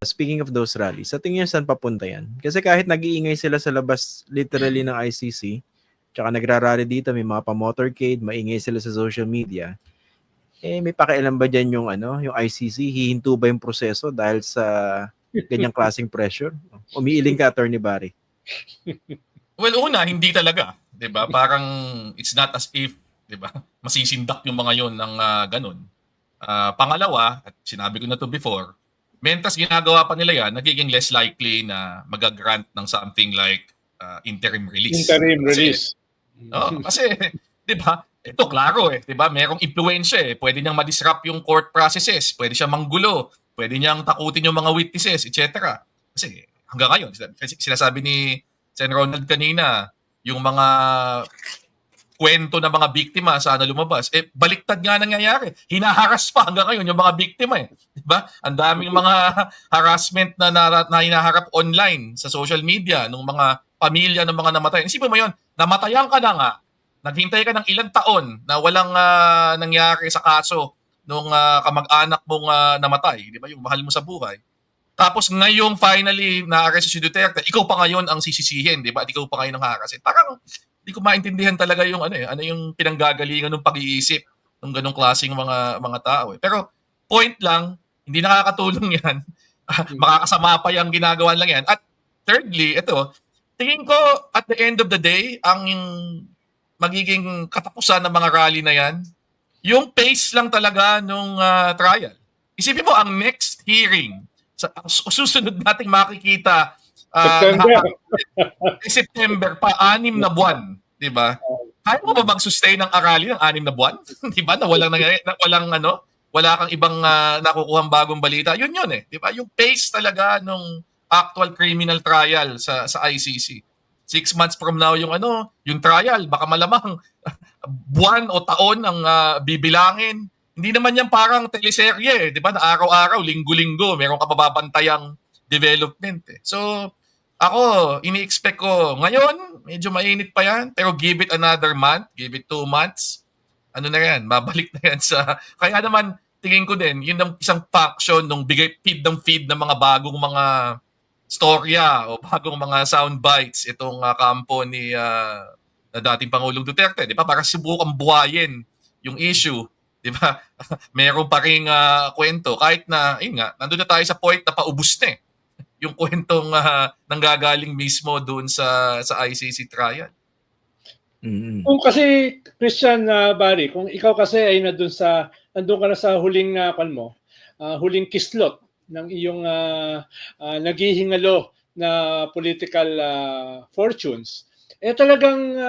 speaking of those rallies, sa tingin niyo saan papunta yan? Kasi kahit nag-iingay sila sa labas literally ng ICC, tsaka nagrarally dito, may mga pa-motorcade, maingay sila sa social media, may pakialam ba dyan yung, yung ICC? Hihinto ba yung proseso dahil sa ganyang klaseng pressure? Umiiling ka, Attorney Barry. Well, una, hindi talaga. 'Di ba? Parang it's not as if, 'di ba, masisindak yung mga yon ng ganun. Pangalawa, at sinabi ko na to before, mentas ginagawa pa nila yan, nagiging less likely na mag-grant ng something like interim release. Kasi 'di ba, ito klaro 'di ba, merong impluwensya pwede niyang ma-disrupt yung court processes, pwede siyang manggulo, pwede niyang takutin yung mga witnesses, etc. Kasi hanggang ngayon, sinasabi ni Sen. Ronald kanina, yung mga kwento ng mga biktima sana lumabas. Baliktad nga nangyayari. Hinaharas pa hanggang ngayon yung mga biktima Diba? Ang daming mga harassment na hinaharap online sa social media ng mga pamilya ng mga namatay. Isipin mo yun, namatayan ka na nga, naghintay ka ng ilang taon na walang nangyari sa kaso nung kamag-anak mong namatay. Di ba? Yung mahal mo sa buhay. Tapos ngayong finally na-arrest si Duterte, ikaw pa ngayon ang sisisihin, di ba? At ikaw pa ngayon ang haras. Parang hindi ko maintindihan talaga yung ano yung pinanggagalingan ng pag-iisip ng ganong klaseng mga tao. Pero point lang, hindi nakakatulong 'yan. Makakasama pa yung ginagawa lang 'yan. At thirdly, ito, tingin ko at the end of the day, ang magiging katapusan ng mga rally na 'yan, yung pace lang talaga nung trial. Isipin mo ang next hearing sa susunod nating makikita September pa, 6 na buwan, 'di ba? Kaya mo ba mag-sustain ng arali ng 6 na buwan? 'Di ba? Na wala kang ibang nakukuhang bagong balita. Yun 'di ba? Yung pace talaga nung actual criminal trial sa ICC. 6 months from now yung yung trial, baka malamang buwan o taon ang bibilangin. Hindi naman yan parang teleserye, di ba? Na araw-araw, linggo-linggo, meron ka mababantayang development. So, ako, ini-expect ko, ngayon, medyo mainit pa yan, pero give it another month, give it 2 months, ano na yan, babalik na yan sa, kaya naman, tingin ko din, yun ang isang faction nung feed ng mga bagong mga storya o bagong mga sound bites itong kampo ni na dating Pangulong Duterte, di ba? Para subukang buhayin yung issue. Di ba? Meron pa ring kwento kahit na ayun nga nandoon na tayo sa point na paubos na yung kwentong nanggagaling mismo doon sa ICC trial. Mm-hmm. Kung kasi Christian Barry, kung ikaw kasi ay nandun ka na sa huling huling kislot ng iyong naghihingalo na political fortunes, talagang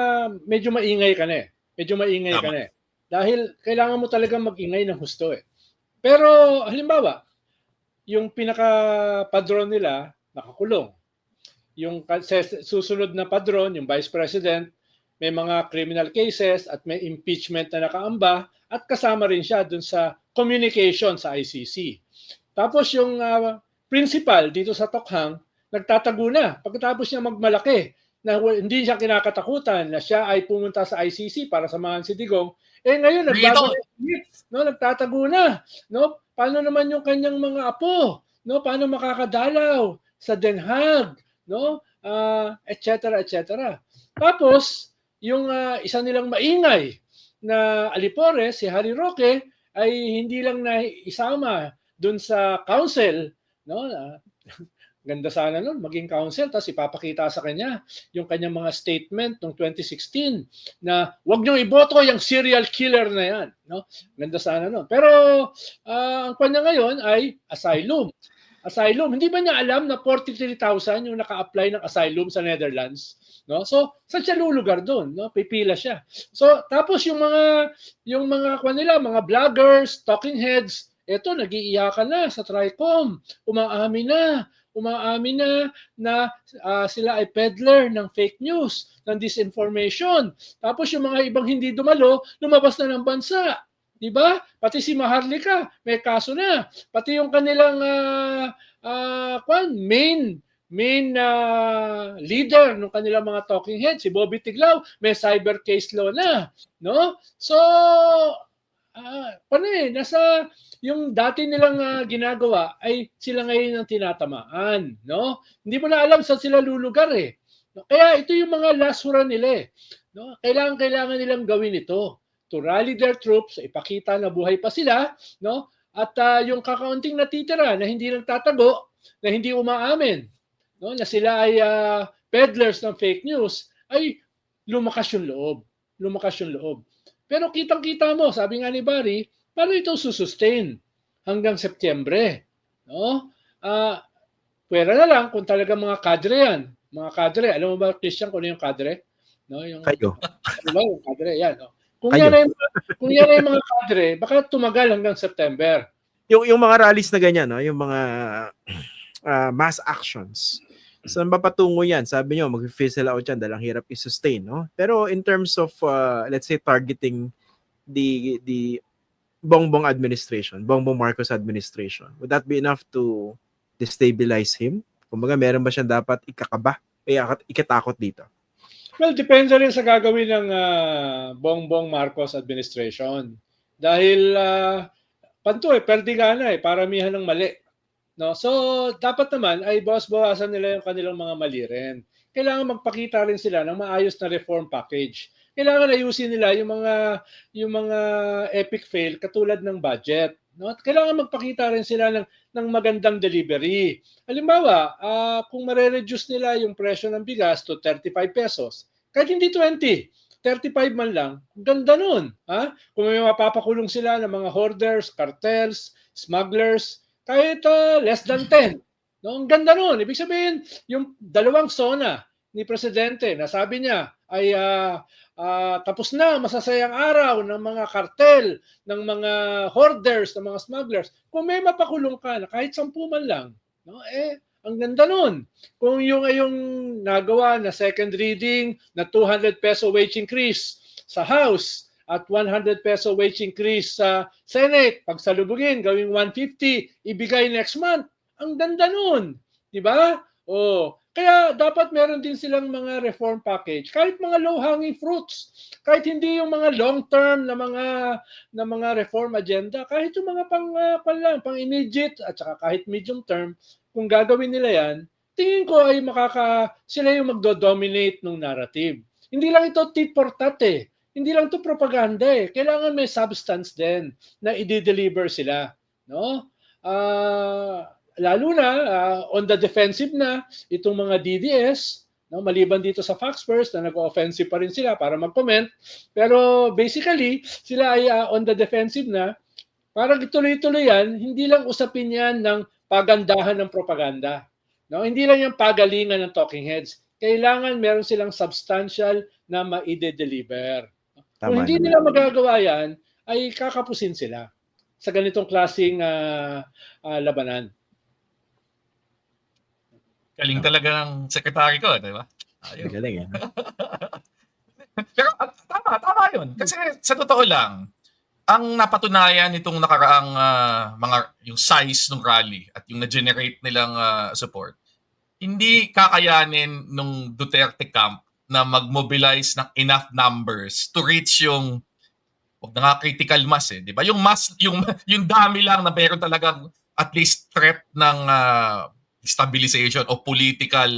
medyo maingay ka na Medyo maingay ka na Dahil kailangan mo talagang mag-ingay ng husto Pero halimbawa, yung pinaka-padron nila, nakakulong. Yung susunod na padron, yung Vice President, may mga criminal cases at may impeachment na nakaamba at kasama rin siya dun sa communication sa ICC. Tapos yung principal dito sa Tokhang, nagtatago na. Pagkatapos niya magmalaki, na hindi siya kinakatakutan na siya ay pumunta sa ICC para samahan si Digong, ngayon nagbago nagtatago na, Paano naman yung kanyang mga apo, Paano makakadalaw sa Den Haag, etc. Tapos yung isa nilang maingay na alipore, si Harry Roque, ay hindi lang na isama doon sa council, Ganda sana nun, maging counsel, tapos ipapakita sa kanya yung kanyang mga statement noong 2016 na wag niyong iboto yung serial killer na yan. Ganda sana nun. Pero ang kanya ngayon ay asylum. Hindi ba niya alam na 43,000 yung naka-apply ng asylum sa Netherlands? So, saan siya lulugar doon? Pipila siya. So, tapos yung mga kanila, mga vloggers, talking heads, eto, nag-iiyakan na sa TRICOM. Umaamin na sila ay peddler ng fake news, ng disinformation. Tapos yung mga ibang hindi dumalo, lumabas na ng bansa. Diba? Pati si Maharlika, may kaso na. Pati yung kanilang main leader ng kanilang mga talking heads, si Bobby Tiglao, may cyber case law na. So, nasa yung dati nilang ginagawa ay sila ngayon ang tinatamaan, no? Hindi mo na alam saan sila lulugar eh. No? Kaya ito yung mga lasura nila eh. No? Kailangan nilang gawin ito to rally their troops, ipakita na buhay pa sila, no? At yung kakaunting natitira na hindi nagtatago, na hindi umaamin, no? Na sila ay peddlers ng fake news, ay lumakas yung loob. Pero kitang-kita mo, sabi nga ni Barry, paano ito susustain hanggang Setyembre? No? Pwera na lang kung talaga mga kadre yan. Mga kadre, alam mo ba, Christian, kung ano yung kadre? No, yung, Kayo. ano ba yung kadre? Yan. No? Kung Kayo. yan ay mga kadre, baka tumagal hanggang September. Yung mga rallies na ganyan, no? Yung mga mass actions. Saan ba patungo yan? Sabi nyo, mag-fizzle out yan dahil ang hirap i-sustain. No? Pero in terms of, let's say, targeting the Bongbong administration, Bongbong Marcos administration, would that be enough to destabilize him? Kumbaga, meron ba siyang dapat ikatakot dito? Well, depende rin sa gagawin ng Bongbong Marcos administration. Dahil, perdigana paramihan ng mali. No? So, dapat naman ay bawasan nila yung kanilang mga mali rin. Kailangan magpakita rin sila ng maayos na reform package. Kailangan ayusin nila yung mga epic fail katulad ng budget. No? At kailangan magpakita rin sila ng magandang delivery. Halimbawa, kung mare-reduce nila yung presyo ng bigas to 35 pesos, kahit hindi 20, 35 man lang, ganda nun. Ha? Kung may mapapakulong sila ng mga hoarders, cartels, smugglers, kahit less than 10. No? Ang ganda nun. Ibig sabihin, yung dalawang SONA ni Presidente na sabi niya ay tapos na masasayang araw ng mga kartel, ng mga hoarders, ng mga smugglers. Kung may mapakulong ka na kahit 10 man lang, no? Ang ganda nun. Kung yung nagawa na second reading na 200 peso wage increase sa House at 100 peso wage increase sa Senate, pagsalubugin, gawing 150, ibigay next month. Ang ganda nun. Diba? Kaya dapat meron din silang mga reform package, kahit mga low-hanging fruits, kahit hindi yung mga long-term na mga reform agenda, kahit yung mga pang immediate at saka kahit medium term, kung gagawin nila yan, tingin ko ay sila yung magdo-dominate ng narrative. Hindi lang ito tit for tat eh. Hindi lang ito propaganda eh. Kailangan may substance din na i-deliver sila. No? Lalo na on the defensive na itong mga DDS, no? Maliban dito sa Fox First na nag-offensive pa rin sila para mag-comment. Pero basically, sila ay on the defensive na. Para tuloy-tuloy yan, hindi lang usapin yan ng pagandahan ng propaganda. No? Hindi lang yung pagalingan ng talking heads. Kailangan meron silang substantial na ma-deliver. Kung hindi nila magagawa yan, ay kakapusin sila sa ganitong klaseng labanan. Galing talaga ng sekretary ko, di ba? Ayun. Galing eh. Pero tama yun. Kasi sa totoo lang, ang napatunayan nitong nakaraang yung size ng rally at yung na-generate nilang support, hindi kakayanin nung Duterte camp na mag-mobilize ng enough numbers to reach yung wag na nga critical mass di ba? Yung mass, yung dami lang na meron talagang at least threat ng stabilization o political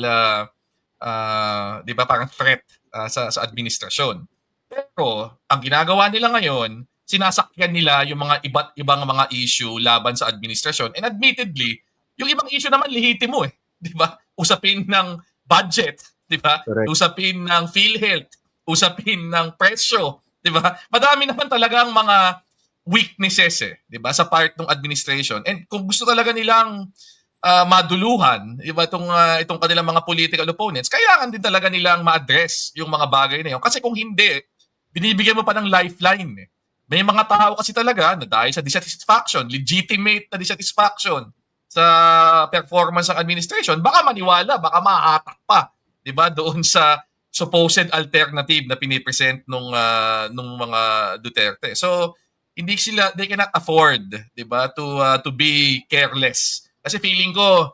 di ba parang threat sa administrasyon. Pero ang ginagawa nila ngayon, sinasakyan nila yung mga iba't ibang mga issue laban sa administrasyon. And admittedly, yung ibang issue naman lehitimo di ba? Usapin ng budget, di ba? Usapin ng PhilHealth, usapin ng presyo, di ba? Madami naman talagang mga weaknesses di ba, sa part ng administration. And kung gusto talaga nilang maduluhan, di ba, itong kanilang mga political opponents, kailangan din talaga nilang ma-address yung mga bagay na yun. Kasi kung hindi, binibigyan mo pa ng lifeline May mga tao kasi talaga na dahil sa dissatisfaction, legitimate na dissatisfaction sa performance ng administration, baka maniwala, baka mahatak pa, 'di ba, doon sa supposed alternative na pinipresent nung mga Duterte. So, they cannot afford, 'di ba, to be careless. Kasi feeling ko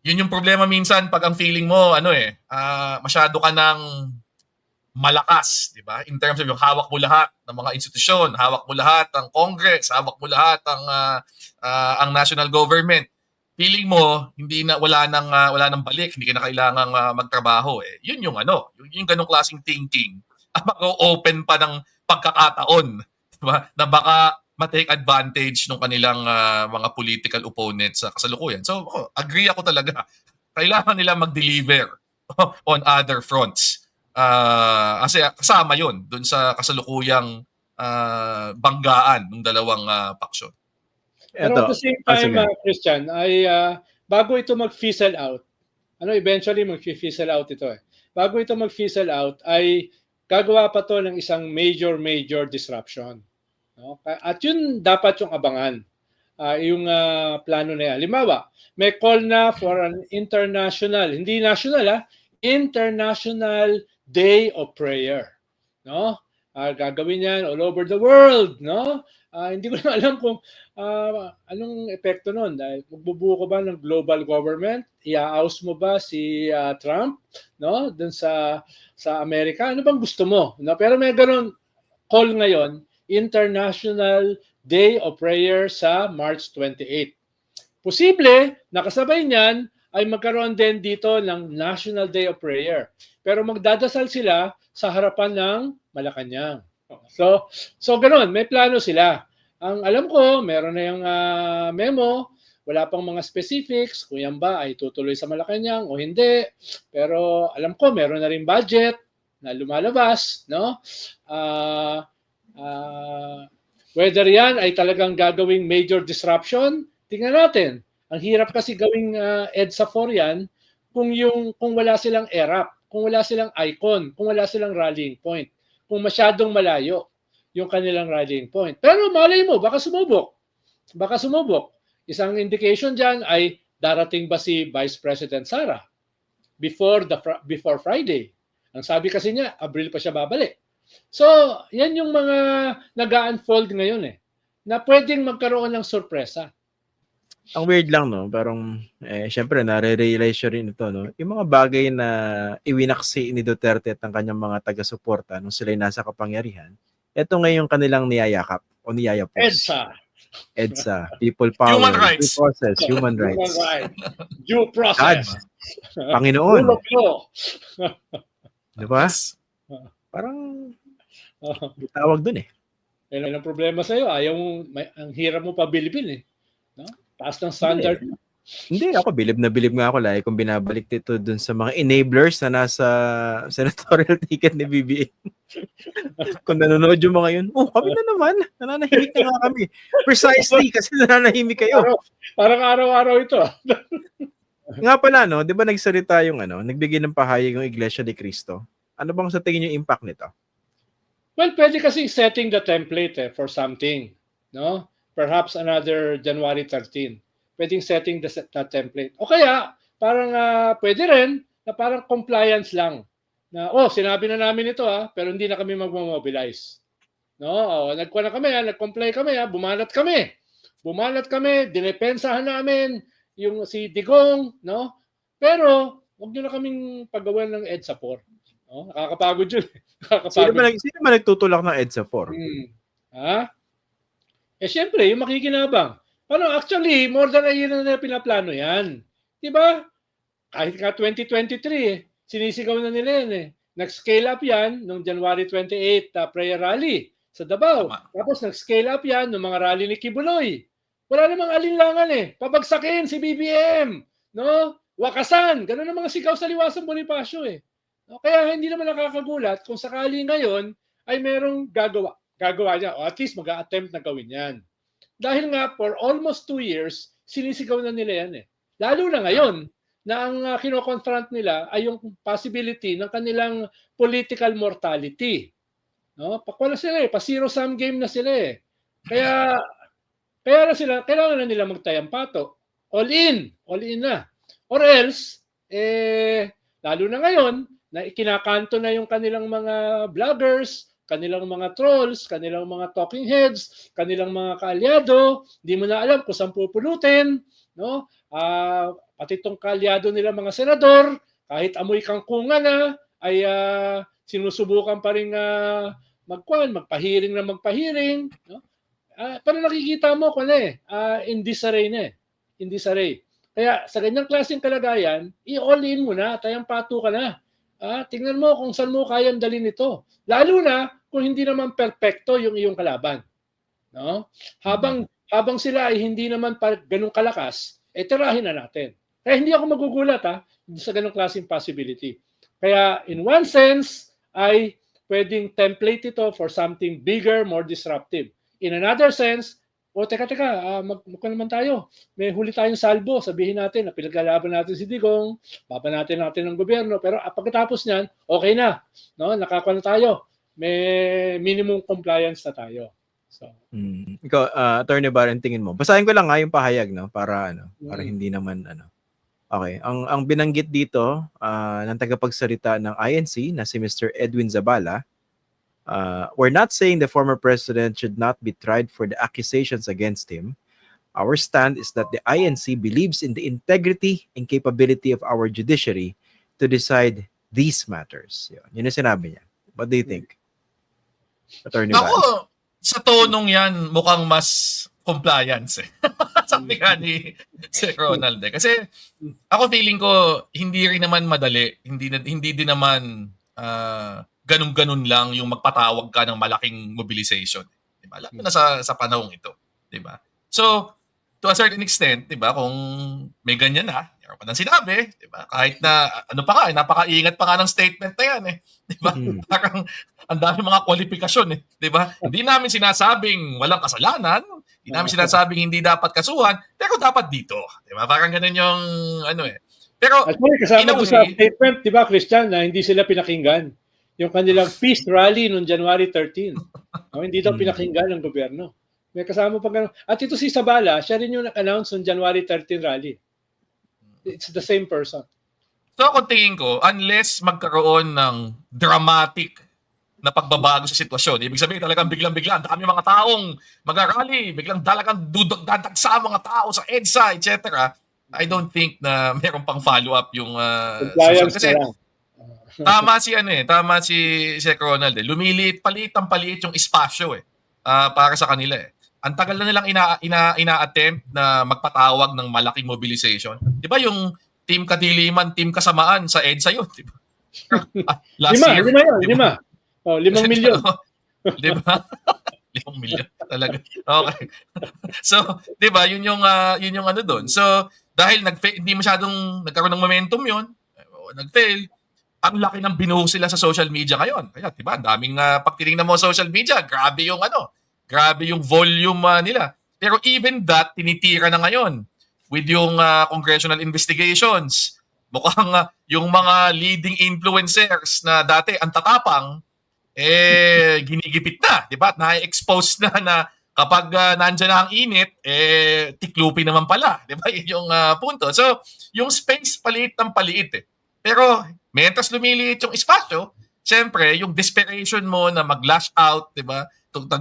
yun yung problema minsan pag ang feeling mo masyado ka ng malakas, di ba? In terms of yung hawak mo lahat ng mga institusyon, hawak mo lahat ng Congress, hawak mo lahat ang national government. Feeling mo hindi na wala nang balik, hindi ka na kailangang magtrabaho eh. Yun yung yung ganung klaseng thinking. Mag-open pa ng pagkakataon, di ba? Na baka ma-take advantage ng kanilang mga political opponents sa kasalukuyan. So, agree ako talaga. Kailangan nila mag-deliver on other fronts. Kasi kasama yun dun sa kasalukuyang banggaan ng dalawang paksyon. Pero at the same time, sige. Christian, ay bago ito mag-fizzle out, eventually mag-fizzle out ito eh. Bago ito mag-fizzle out, ay gagawa pa to ng isang major disruption. No? At yun dapat yung abangan. Yung plano na yan. Halimbawa, may call na for an international, hindi national International Day of Prayer. No? Gagawin yan all over the world, no? Hindi ko na alam kung anong epekto nun. Dahil magbubuo ko ba ng global government? Ia-oust mo ba si Trump, no? Doon sa Amerika? Ano bang gusto mo? No? Pero may ganun call ngayon, International Day of Prayer sa March 28. Posible, nakasabay niyan, ay magkaroon din dito ng National Day of Prayer. Pero magdadasal sila sa harapan ng Malacanang. So ganoon, may plano sila. Ang alam ko, meron na yung memo, wala pang mga specifics, kung yan ba ay tutuloy sa Malacanang o hindi. Pero alam ko, meron na rin budget na lumalabas, no? Whether yan ay talagang gagawing major disruption, tingnan natin. Ang hirap kasi gawing EDSA 4 yan kung wala silang ERAP, kung wala silang icon, kung wala silang rallying point, kung masyadong malayo yung kanilang rallying point. Pero malay mo, baka sumubok. Baka sumubok. Isang indication dyan ay darating ba si Vice President Sara before Friday. Ang sabi kasi niya, Abril pa siya babalik. So, yan yung mga nag-unfold ngayon na pwedeng magkaroon ng sorpresa. Ang weird lang, no? Parang, syempre, nare-realize siya rin ito, no? Yung mga bagay na iwinaksi ni Duterte at ng kanyang mga taga-suporta nung sila'y nasa kapangyarihan, ito ngayon kanilang niyayakap o niyayapos. EDSA, people power, Human rights. due process, human rights. Due process. Panginoon. Rule of law. Diba? Parang, tawag dun eh. Yan ang problema sa'yo. Ang hirap mo pa bilibin no? Taas ng standard. Hindi, ako bilib nga ako kung binabalik dito dun sa mga enablers na nasa senatorial ticket ni BBM. Kung nanonood yung mga yun, kami na naman. Nananahimik na nga kami. Precisely, kasi nananahimik kayo. Parang araw-araw ito. Nga pala, no, di ba nagsalita yung nagbigay ng pahayag yung Iglesia ni Cristo? Ano bang sa tingin yung impact nito? Well, pwede kasi setting the template for something. No? Perhaps another January 13. Pwedeng setting the template. O kaya, parang pwede rin na parang compliance lang. Na, sinabi na namin ito pero hindi na kami magmo-mobilize. No? Nagkuha na kami, nag-comply kami, bumalat kami, dinepensahan namin yung si Digong, no? Pero, huwag nyo na kaming paggawan ng EDSA 4. No? Nakakapagod yun. Sino ba nagtutulak ng EDSA 4? Siyempre, yung makikinabang. Actually, more than a year na pinaplano yan. Diba? Kahit ka 2023, sinisigaw na nila yan Nag-scale up yan noong January 28 prayer rally sa Davao. Tapos nag-scale up yan noong mga rally ni Kibuloy. Wala namang alinlangan Pabagsakin si BBM. No? Wakasan. Ganun ang mga sigaw sa Liwasang Bonifacio No? Kaya hindi naman nakakagulat kung sakali ngayon ay merong gagawa niya. O at least mag-a-attempt na gawin yan. Dahil nga for almost 2 years, sinisigaw na nila yan Lalo na ngayon na ang kino-confront nila ay yung possibility ng kanilang political mortality. No? Pakwala sila pa-zero-sum game na sila Kaya na sila, kailangan na nila magtayampato. All in na. Or else, lalo na ngayon, na ikinakanto na yung kanilang mga vloggers, kanilang mga trolls, kanilang mga talking heads, kanilang mga kaalyado, di mo na alam kung saan pupulutin, no? Pati itong kaalyado nila mga senador, kahit amoy kangkungan ay sinusubukan pa rin magpahiring na magpahiring. No? Pero nakikita mo kung in disarray na in disarray. Kaya sa ganyang klaseng kalagayan, i-all in mo na, tayang pato ka na. Tingnan mo kung saan mo kayang dalhin ito. Lalo na kung hindi naman perpekto yung iyong kalaban. No? Habang sila ay hindi naman ganun kalakas, tirahin na natin. Kaya hindi ako magugulat sa ganung klaseng possibility. Kaya in one sense ay pwedeng template ito for something bigger, more disruptive. In another sense, teka, magka naman tayo. May huli tayong salbo. Sabihin natin na pinaglalaban natin si Digong, babanatin natin ng gobyerno, pero pagkatapos niyan, okay na. No? Nakakuha na tayo. May minimum compliance na tayo. So, Ikaw, Attorney Baron, tingin mo. Basahin ko lang yung pahayag, no, para para hindi naman Okay, ang binanggit dito ng tagapagsalita ng INC na si Mr. Edwin Zabala, we're not saying the former president should not be tried for the accusations against him. Our stand is that the INC believes in the integrity and capability of our judiciary to decide these matters. Yun yung sinabi niya. What do you think? Attorney Baron. Ako, sa tonong yan, mukhang mas compliance Sabi nga ni Sir Ronald. Kasi ako feeling ko, hindi rin naman madali. Hindi din naman ganun-ganun lang yung magpatawag ka ng malaking mobilization. Diba? Lalo na sa panahong ito. Diba? So, to a certain extent, diba, kung may ganyan meron pa nang sinabi, diba? Kahit na, napaka-ingat pa nga ng statement na yan Diba? Parang, ang dami mga kwalifikasyon Diba? Hindi namin sinasabing walang kasalanan, hindi namin sinasabing hindi dapat kasuhan, pero dapat dito. Diba? Parang ganun yung, Pero, kasama doon sa statement, diba, Christian, na hindi sila pinakinggan. Yung kanilang peace rally noong January 13. Hindi daw pinakinggan ng gobyerno. May kasama pa gano'n. At ito si Zabala, siya rin yung nag-announce ng January 13 rally. It's the same person. So kung tingin ko, unless magkaroon ng dramatic na pagbabago sa sitwasyon, ibig sabihin talagang biglang-biglang, dami mga taong mag-rally, biglang talagang dadagsa mga tao sa EDSA, etc. I don't think na meron pang follow-up yung kasi tama si Sec Ronald Lumiliit ang paliit yung espasyo para sa kanila Ang tagal na nilang ina-attempt na magpatawag ng malaking mobilization. 'Di ba yung team kadiliman, team kasamaan sa EDSA yun, 'di ba? Last year, 5 milyon. 'Di ba? 5 milyon talaga. Okay. So, 'di ba, yun yung doon. So, dahil hindi masyadong nagkaroon ng momentum yun, nag-fail. Ang laki ng binuhos sila sa social media ngayon. Kaya, 'di ba, ang daming pag tinignan mo social media, grabe yung volume nila. Pero even that tinitira na ngayon with yung congressional investigations. Mukhang yung mga leading influencers na dati ang tatapang ginigipit na, 'di ba? Na-expose na kapag nandiyan na ang init, tiklupi naman pala, 'di ba? Yun yung punto. So, yung space paliit ng paliit Pero mentras lumiliit yung espasyo, siyempre, yung desperation mo na mag-lash out, 'di ba?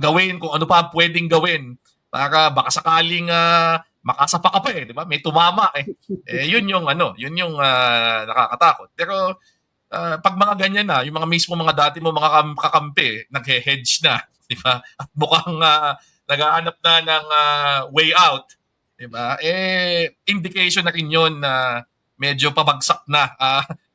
Gawin kung ano pa pwedeng gawin para baka sakaling makasapa ka pa 'di ba? May tumama yun yung nakakatakot. Pero pag mga ganyan na, yung mga mismo mga dati mo mga kakampi, naghe-hedge na, 'di ba? At mukhang naghahanap na ng way out, 'di ba? Indication na rin 'yon na medyo pabagsak na,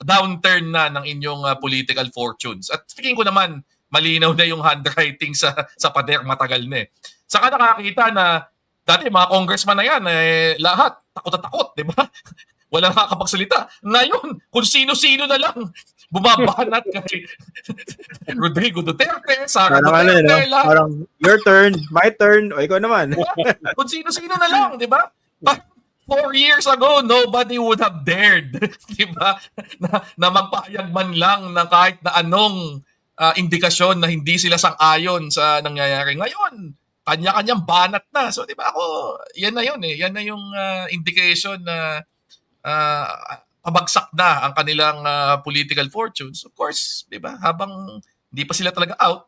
downturn na ng inyong political fortunes. At speaking ko naman, malinaw na yung handwriting sa pader, matagal na Saka nakakita na dati mga congressman na yan, lahat takot, di ba? Wala nakakapagsalita. Ngayon, kung sino-sino na lang bumabanat kay Rodrigo Duterte, Sara Duterte. Parang your turn, my turn, o ikaw naman. Kung sino-sino na lang, di ba? 4 years ago, nobody would have dared, di ba? Na magpahayag man lang ng kahit na anong indikasyon na hindi sila sang-ayon sa nangyayari. Ngayon, kanya-kanyang banat na. So, di ba yan na yun Yan na yung indication na pabagsak na ang kanilang political fortunes. Of course, di ba? Habang hindi pa sila talaga out,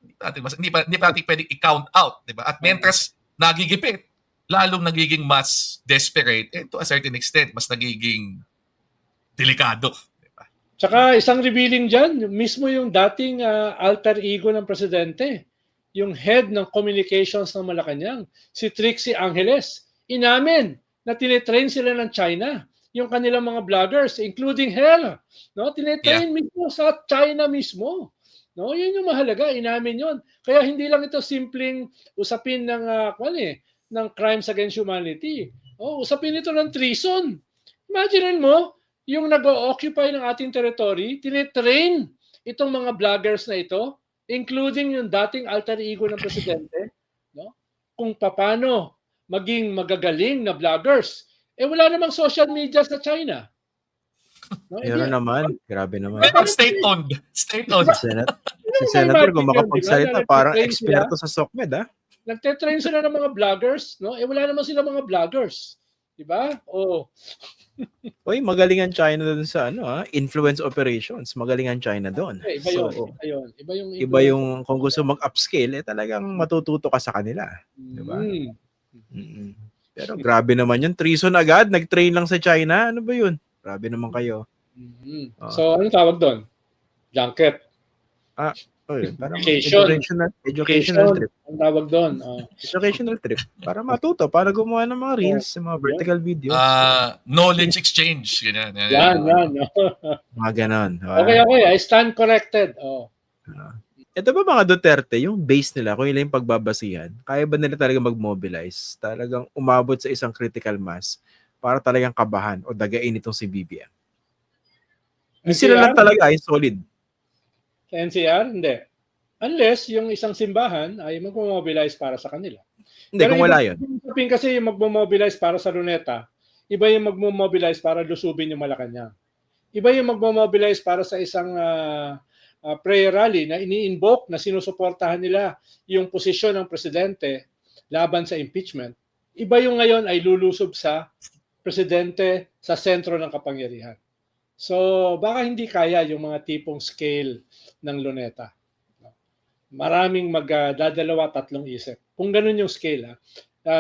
hindi pa natin pwedeng i-count out, di ba? At mentras nagigipit, lalong nagiging mas desperate to a certain extent, mas nagiging delikado. Diba? Tsaka isang revealing dyan, mismo yung dating alter ego ng presidente, yung head ng communications ng Malacanang, si Trixie Angeles, inamin na tinetrain sila ng China, yung kanilang mga vloggers, including her, no? Tinetrain mismo sa China mismo. No, yun yung mahalaga, inamin yun. Kaya hindi lang ito simpleng usapin ng ng crimes against humanity. Oh, usapin ito ng treason. Imagine mo, yung nag-occupy ng ating territory, tinetrain itong mga vloggers na ito, including yung dating alter ego ng presidente, no? Kung paano maging magagaling na vloggers. Wala namang social media sa China. No? Meron naman. Grabe naman. Pero state-owned. State-owned. Si Senator, kung makapagsalita, parang eksperto sa SOCMED, ha? Nagte-train sila ng mga vloggers, no? Wala naman sila mga vloggers. Diba? Oy, magaling ang China doon sa influence operations. Magaling ang China doon. Iba yun. Iba yung kung gusto mag-upscale, talagang matututo ka sa kanila. Diba? Pero grabe naman yun. Treason agad. Nag-train lang sa China. Ano ba yun? Grabe naman kayo. So, anong tawag doon? Junket. Parang educational trip. Ang tawag doon. Educational trip. Para matuto, para gumawa ng mga reels, mga vertical videos. Knowledge exchange. Ganyan. Yan. Mga ganon. Okay. I stand corrected. Ito ba mga Duterte, yung base nila, kung ilan yung pagbabasihan, kaya ba nila talaga mag-mobilize? Talagang umabot sa isang critical mass para talagang kabahan o dagain itong si BBM? Sila lang talaga ay solid. Sa NCR, hindi. Unless yung isang simbahan ay mag-mobilize para sa kanila. Hindi, kung wala yun. Kasi yung mag-mobilize para sa Luneta, iba yung mag-mobilize para lusubin yung Malacanang. Iba yung mag-mobilize para sa isang prayer rally na ini-invoke na sinusuportahan nila yung posisyon ng presidente laban sa impeachment. Iba yung ngayon ay lulusob sa presidente sa sentro ng kapangyarihan. So, baka hindi kaya yung mga tipong scale ng Luneta. Maraming magdadalawa, tatlong isip. Kung ganun yung scale,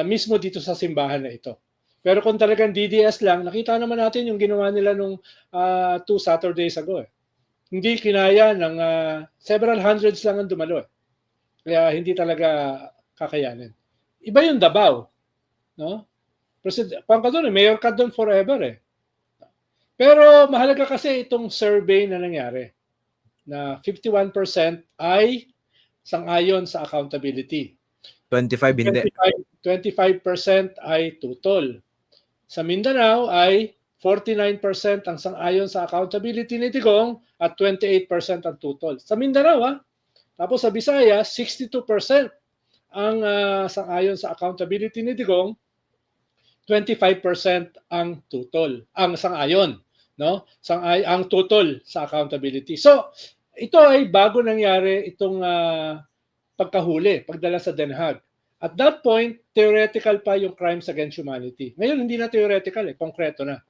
mismo dito sa simbahan na ito. Pero kung talagang DDS lang, nakita naman natin yung ginawa nila nung 2 Saturdays ago. Hindi kinaya ng several hundreds lang ang dumalo. Kaya hindi talaga kakayanin. Iba yung Davao. No? Kung ka doon, mayor ka doon forever . Pero mahalaga kasi itong survey na nangyari na 51% ay sang-ayon sa accountability. 25 hindi. 25% ay tutol. Sa Mindanao ay 49% ang sang-ayon sa accountability ni Digong at 28% ang tutol. Sa Mindanao Tapos sa Visayas, 62% ang sang-ayon sa accountability ni Digong, 25% ang tutol, ang sang-ayon, no? Ang tutol sa accountability. So, ito ay bago nangyari itong pagkahuli, pagdala sa Den Haag. At that point, theoretical pa yung crimes against humanity. Ngayon, hindi na theoretical, konkreto na.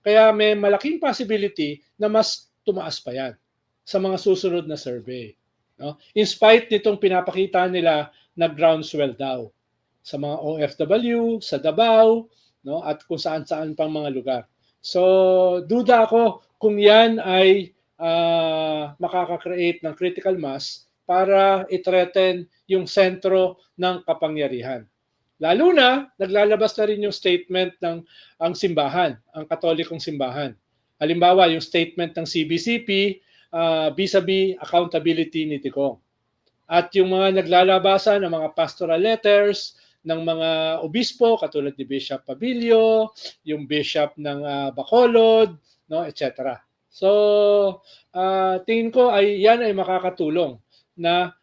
Kaya may malaking possibility na mas tumaas pa yan sa mga susunod na survey. No? In spite nitong pinapakita nila na groundswell daw sa mga OFW, sa Davao, no? At kung saan-saan pang mga lugar. So, duda ako kung yan ay makaka-create ng critical mass para i-threaten yung sentro ng kapangyarihan. Lalo na, naglalabas na rin yung statement ng ang simbahan, ang katolikong simbahan. Halimbawa, yung statement ng CBCP vis-a-vis accountability ni Digong. At yung mga naglalabasan ng mga pastoral letters ng mga obispo, katulad ni Bishop Pabilio, yung bishop ng Bacolod, no, etc. So, tingin ko ay yan ay makakatulong na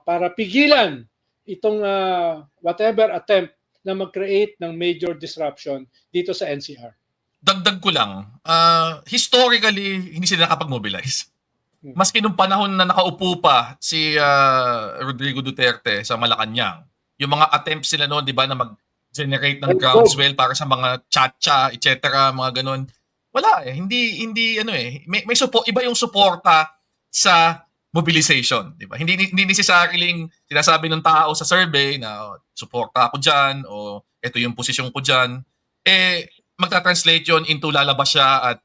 para pigilan itong whatever attempt na mag-create ng major disruption dito sa NCR. Dagdag ko lang, historically, hindi sila nakapag-mobilize. Maski nung panahon na nakaupo pa si Rodrigo Duterte sa Malacanang, yung mga attempts sila noon, di ba, na mag-generate ng groundswell para sa mga chacha, etc., mga ganun. Wala hindi may support, iba yung suporta sa mobilization, di ba? Hindi necessarily sinasabi ng tao sa survey na suporta ako diyan o ito yung posisyon ko diyan. magta-translate yon into lalabas siya at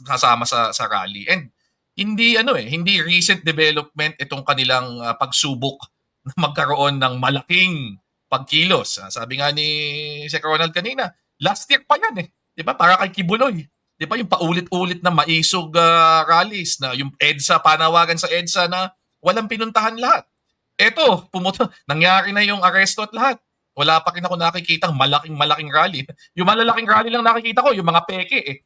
sasama sa rally. And hindi recent development itong kanilang pagsubok na magkaroon ng malaking pagkilos. Sabi nga ni Sec Ronald kanina, last year pa yan 'di ba? Para kay Kibuloy. 'Di ba yung paulit-ulit na maisog rallies na yung EDSA, panawagan sa EDSA na walang pinuntahan lahat. Eto, nangyari na yung aresto at lahat. Wala pa rin ako nakikitang malaking rally. Yung malalaking rally lang nakikita ko, yung mga peke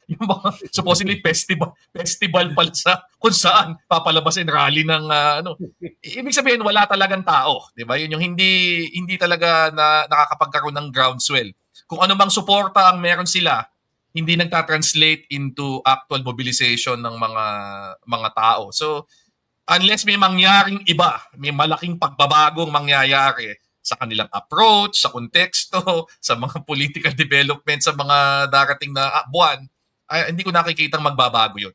Yung mga supposedly festival pala sa kung saan papalabasin rally ng Ibig sabihin wala talagang tao, 'di ba? Yun yung hindi talaga nakakapagkaroon ng groundswell. Kung ano mang suporta ang meron sila, hindi nagta-translate into actual mobilization ng mga tao. So unless may mangyaring iba, may malaking pagbabagong mangyayari sa kanilang approach, sa konteksto, sa mga political development, sa mga darating na buwan, hindi ko nakikitang magbabago yun.